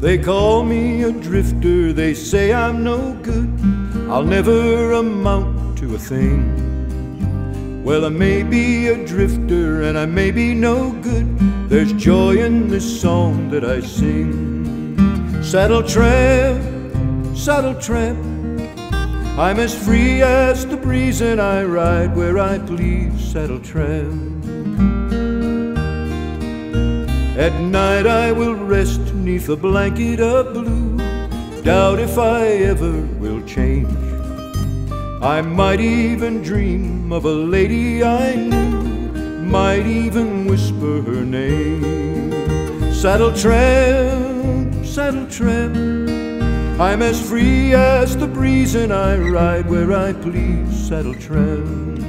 They call me a drifter, they say I'm no good, I'll never amount to a thing. Well, I may be a drifter and I may be no good, there's joy in this song that I sing. Saddle tramp, I'm as free as the breeze and I ride where I please, saddle tramp. At night I will rest 'neath a blanket of blue, doubt if I ever will change. I might even dream of a lady I knew, might even whisper her name. Saddle tramp, I'm as free as the breeze and I ride where I please, saddle tramp.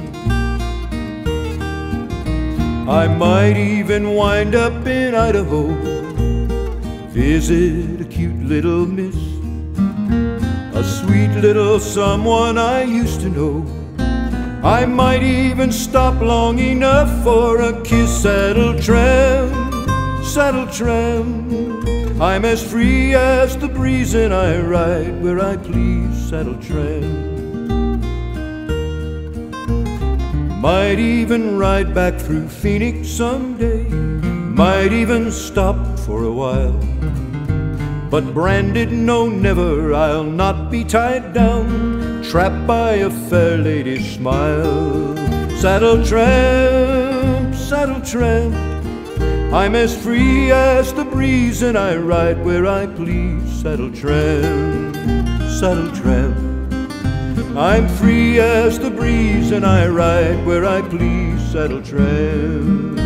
I might even wind up in Idaho, visit a cute little miss, a sweet little someone I used to know. I might even stop long enough for a kiss, saddle tramp, I'm as free as the breeze and I ride where I please, saddle tramp. Might even ride back through Phoenix someday, might even stop for a while, but branded no never, I'll not be tied down, trapped by a fair lady's smile. Saddle tramp, I'm as free as the breeze and I ride where I please, saddle tramp. I'm free as the breeze and I ride where I please, saddle tramp.